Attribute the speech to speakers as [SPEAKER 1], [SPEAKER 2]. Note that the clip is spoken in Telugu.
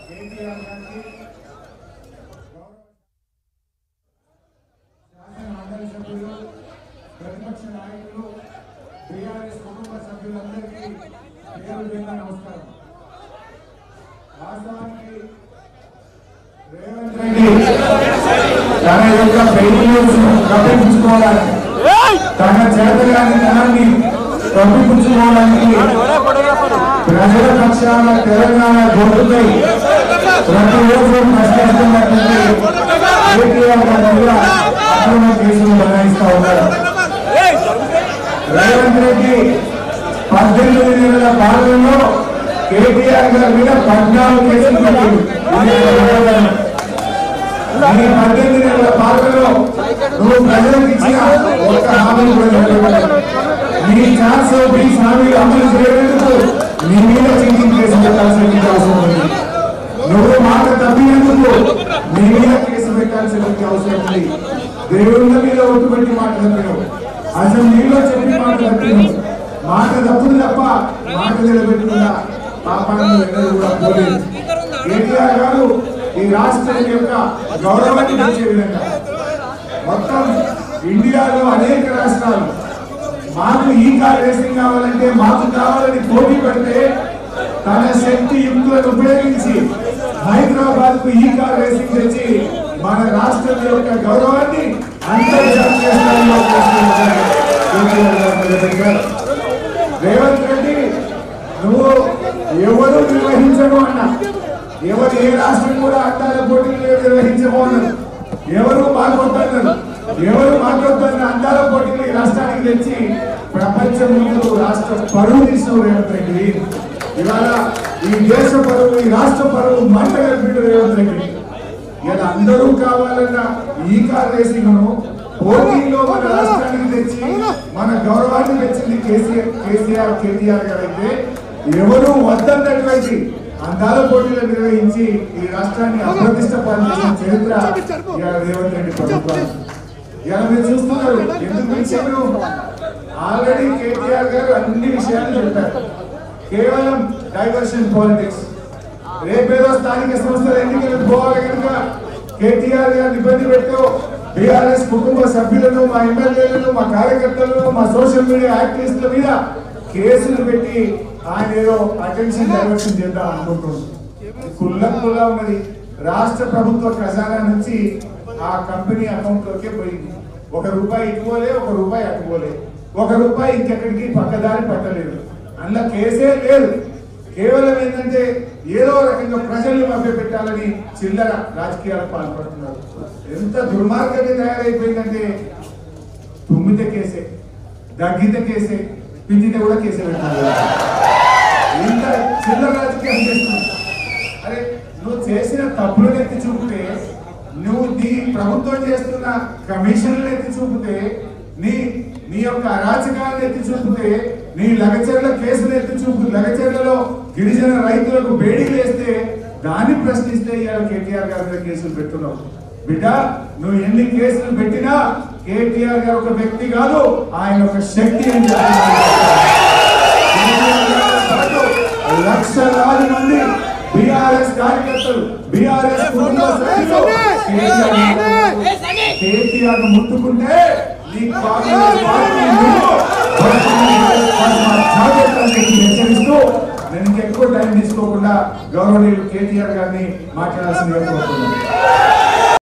[SPEAKER 1] కేటీఆర్ గారికి శాసన మండలి సభ్యులు ప్రతిపక్ష నాయకులు బీఆర్ఎస్ కుటుంబ సభ్యులందరికీ పేరు పేరున నమస్కారం. వాస్తవానికి రేవంత్ రెడ్డి తన యొక్క ఫెయిల్యూర్స్ కప్పిపుచ్చుకోవడానికి తన చేతగాని ధనాన్ని కప్పిపుచ్చుకోవడానికి ప్రజల పక్షాన తెలంగాణ గొంతుపై ప్రతిరోజు కష్టపడుతున్నటువంటి కేటీఆర్ గారి మీద అక్రమ కేసులు బనాయిస్తా ఉన్నారు. రేవంత్ రెడ్డి 18 నెలల పాలనలో కేటీఆర్ గారి మీద 14 కేసులు పెట్టింది. 18 నెలల పాలనలో నువ్వు ప్రజలకు ఇచ్చిన ఒక్క హామీని కూడా నిలబెట్టలేదు. నీ ఛాన్స్ హామీలు అమలు చేయడానికి నీ మీద చీటింగ్ కేసు పెట్టాల్సిన అవసరం ఉంది. నువ్వు మాట తప్పినందుకు నీ మీద కేసు పెట్టాల్సిన అవసరం ఉంది. దేవుళ్ళ మీద ఒట్టు పెట్టి మాట తప్పినావు, అసెంబ్లీలో చెప్పి మాట తప్పినావు. మాట తప్పులు తప్ప మాట నిలబెట్టుకున్నా పాపాలను ఎన్నడూ కూడా పోలేదు. కేటీఆర్ గారు ఈ రాష్ట్రం యొక్క గౌరవాన్ని పెంచే విధంగా మొత్తం ఇండియాలో అనేక రాష్ట్రాలు మాకు ఈ కార్ రేసింగ్ కావాలంటే మాకు కావాలని పోటీ పెడితే తన శక్తి యుక్తులను ఉపయోగించి హైదరాబాద్ కు ఈ కార్ రేసింగ్ తెచ్చి మన రాష్ట్రం యొక్క గౌరవాన్ని అంతర్జాతీయ స్థాయిలో రేవంత్ రెడ్డి నువ్వు ఎవరు నిర్వహించము అన్నా, ఎవరు ఏ రాష్ట్రం కూడా అడ్డాల పోటీలు నిర్వహించము అన్నారు. ఎవరు మాకొద్దన్నారు, ఎవరు మాకొద్దన్న అడ్డాల పోటీలు ఈ రాష్ట్రానికి తెచ్చి ప్రపంచం ముందు రాష్ట్ర పరువు తీసిన రేవంత్ రెడ్డి. ఇవాళ ఈ దేశ పరువు, ఈ రాష్ట్ర పరువు మంట కలిపిన రేవంత్ రెడ్డి. ఇలా అందరూ కావాలన్న ఈ కార్ రేసింగ్ ను పోటీలో మన రాష్ట్రానికి తెచ్చి మన గౌరవాన్ని తెచ్చింది కేటీఆర్ గారు అయితే, ఎవరు వద్దన్నటువంటి అందాల పోటీలు నిర్వహించి ఈ రాష్ట్రాన్ని అప్రతిష్ట పాల్చేసిన చరిత్ర రేవంత్ రెడ్డి ప్రభుత్వం. ఇలా మీరు చూస్తున్నారు. ఎందుకు ఇచ్చారు? ఆల్రెడీ కేటీఆర్ గారు అన్ని విషయాలు చెప్పారు. కేవలం డైవర్షన్ పాలిటిక్స్. రేపేదో స్థానిక సంస్థల ఎన్నికలకు పోవాలి కనుక కేటీఆర్ గారిని ఇబ్బంది పెట్టు బీఆర్ఎస్ కుటుంబ సభ్యులను, మా ఎమ్మెల్యేలను, మా కార్యకర్తలను, మా సోషల్ మీడియా యాక్టివిస్టుల మీద కేసులు పెట్టి ఆయన ఏదో అటెన్షన్ డైవర్షన్ చేద్దాం అనుకుంటున్నారు. కుల్లా ఉన్నది. రాష్ట్ర ప్రభుత్వ ఖజానా నుంచి ఆ కంపెనీ అకౌంట్ లోకే పోయింది. ₹1 ఇటుపోలే, ₹1 అటుపోలే, ₹1 ఇంకెక్కడికి పక్కదారి పట్టలేదు. అందులో కేసే లేదు. కేవలం ఏంటంటే ఏదో రకంగా ప్రజల్ని మభ్యపెట్టాలని చిల్లర రాజకీయాలకు పాల్పడుతున్నారు. ఎంత దుర్మార్గంగా తయారైపోయిందంటే తుమ్మితే కేసే, దగ్గితే కేసే, పిచ్చితే కూడా కేసే పెట్టాలి. ఇంత చిల్లర రాజకీయాలు చేస్తున్నావు. అరే నువ్వు చేసిన తప్పులను ఎత్తి చూపితే, నువ్వు నీ ప్రభుత్వం చేస్తున్న కమిషన్లను ఎత్తి చూపితే, నీ యొక్క అరాచకాలను ఎత్తి చూపితే, నీ లగచర్ల కేసులు ఎత్తి చూపు, లగచర్లలో గిరిజన రైతులకు బేడీలు వేస్తే దాన్ని ప్రశ్నిస్తే ఇవాళ కేటీఆర్ గారి మీద కేసులు పెట్టున్నావు. బిడ్డ నువ్వు ఎన్ని కేసులు పెట్టినా కేటీఆర్ గారు ఒక వ్యక్తి కాదు, ఆయన ఒక శక్తి అని లక్షలాది మంది బీఆర్ఎస్ కార్యకర్తలు, బీఆర్ఎస్ కుటుంబ సభ్యులు కేటీఆర్ ముట్టుకుంటే హెచ్చరిస్తూ నేను ఎక్కువ టైం తీసుకోకుండా గౌరవనీయులు కేటీఆర్ గారిని మాట్లాడాల్సిందిగా కోరుతున్నాను.